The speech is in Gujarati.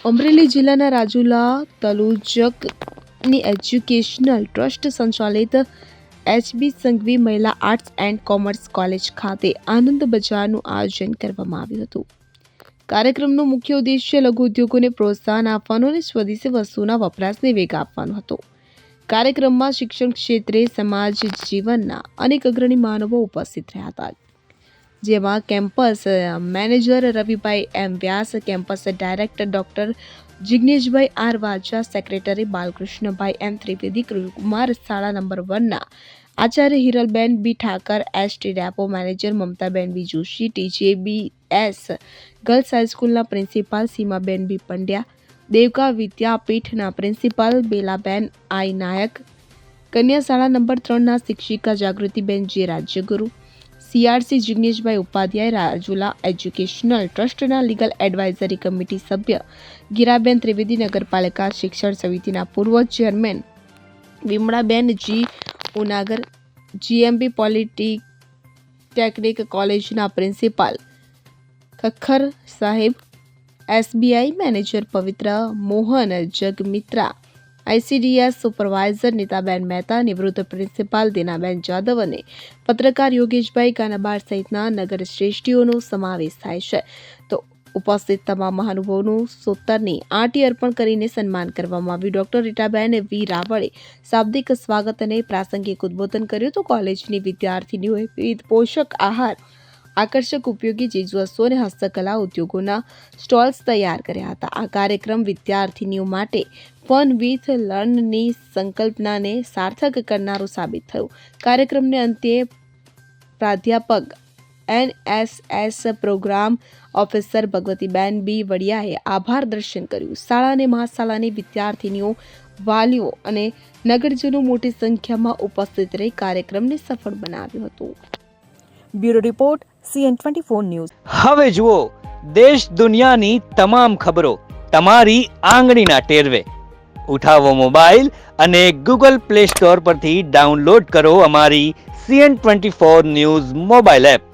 અમરેલી જિલ્લાના રાજુલા તલુજકની એજ્યુકેશનલ ટ્રસ્ટ સંચાલિત એચબી સંઘવી મહિલા આર્ટ્સ એન્ડ કોમર્સ કોલેજ ખાતે આનંદ બજારનું આયોજન કરવામાં આવ્યું હતું। કાર્યક્રમનો મુખ્ય ઉદ્દેશ્ય લઘુ ઉદ્યોગોને પ્રોત્સાહન આપવાનો અને સ્વદેશી વસ્તુના વપરાશને વેગ આપવાનો હતો। કાર્યક્રમમાં શિક્ષણ ક્ષેત્રે સમાજ જીવનના અનેક અગ્રણી માનવો ઉપસ્થિત રહ્યા હતા, જેમાં કેમ્પસ મેનેજર રવિભાઈ એમ વ્યાસ, કેમ્પસ ડાયરેક્ટર ડોક્ટર જિગ્નેશભાઈ આર વાજા, સેક્રેટરી બાલકૃષ્ણભાઈ એમ ત્રિવેદી, કુમાર શાળા નંબર 1ના આચાર્ય હિરલબેન બી ઠાકર, એસટી ડેપો મેનેજર મમતાબેન બી જોશી, ટીજેબીએસ ગર્લ્સ હાઈસ્કૂલના પ્રિન્સિપાલ સીમાબેન બી પંડ્યા, દેવકા વિદ્યાપીઠના પ્રિન્સિપાલ બેલાબેન આઈ નાયક, કન્યા શાળા નંબર 3ના શિક્ષિકા જાગૃતિબેન જે રાજ્યગુરુ, સીઆરસી જિગ્નેશભાઈ ઉપાધ્યાય, રાજુલા એજ્યુકેશનલ ટ્રસ્ટના લીગલ એડવાઇઝરી કમિટી સભ્ય ગીરાબેન ત્રિવેદી, નગરપાલિકા શિક્ષણ સમિતિના પૂર્વ ચેરમેન વિમળાબેન જી ઉનાગર, જીએમબી પોલિટેકનિક કોલેજના પ્રિન્સિપાલ ખખ્ખર સાહેબ, એસબીઆઈ મેનેજર પવિત્ર મોહન જગમિત્રા, આઈસીડીએસ સુપરવાઇઝર નીતાબેન મહેતા, નિવૃત્ત પ્રિન્સિપાલ દીનાબેન જાદવ અને પત્રકાર યોગેશભાઈ કાનાબાર સહિતના નગર શ્રેષ્ઠીઓનો સમાવેશ થાય છે। તો ઉપસ્થિત તમામ મહાનુભાવોનું સૂતરની આંટી અર્પણ કરીને સન્માન કરવામાં આવ્યું। ડોક્ટર રીટાબેન વી રાવળે શાબ્દિક સ્વાગત અને પ્રાસંગિક ઉદ્બોધન કર્યું તો કોલેજની વિદ્યાર્થીનીઓએ વિવિધ પોષક આહાર, આકર્ષક ઉપયોગી ચીજવસ્તુઓ અને હસ્તકલા ઉદ્યોગોના સ્ટોલ્સ તૈયાર કર્યા હતા। આ કાર્યક્રમ વિદ્યાર્થીનીઓ માટે ફન વિથ લર્નની સંકલ્પનાને સાર્થક કરનારો સાબિત થયો। કાર્યક્રમને અંતે પ્રાધ્યાપક એનએસએસ પ્રોગ્રામ ઓફિસર ભગવતીબેન બી વડિયાએ આભાર દર્શન કર્યું। શાળા અને મહાશાળાની વિદ્યાર્થીનીઓ, વાલીઓ અને નગરજનો મોટી સંખ્યામાં ઉપસ્થિત રહી કાર્યક્રમને સફળ બનાવ્યો હતો। Bureau report CN24 news. હવે જુઓ દેશ દુનિયાની તમામ ખબરો તમારી આંગળીના ટેરવે। ઉઠાવો મોબાઈલ અને ગૂગલ પ્લે સ્ટોર પરથી ડાઉનલોડ કરો અમારી CN24 ન્યૂઝ મોબાઈલ એપ।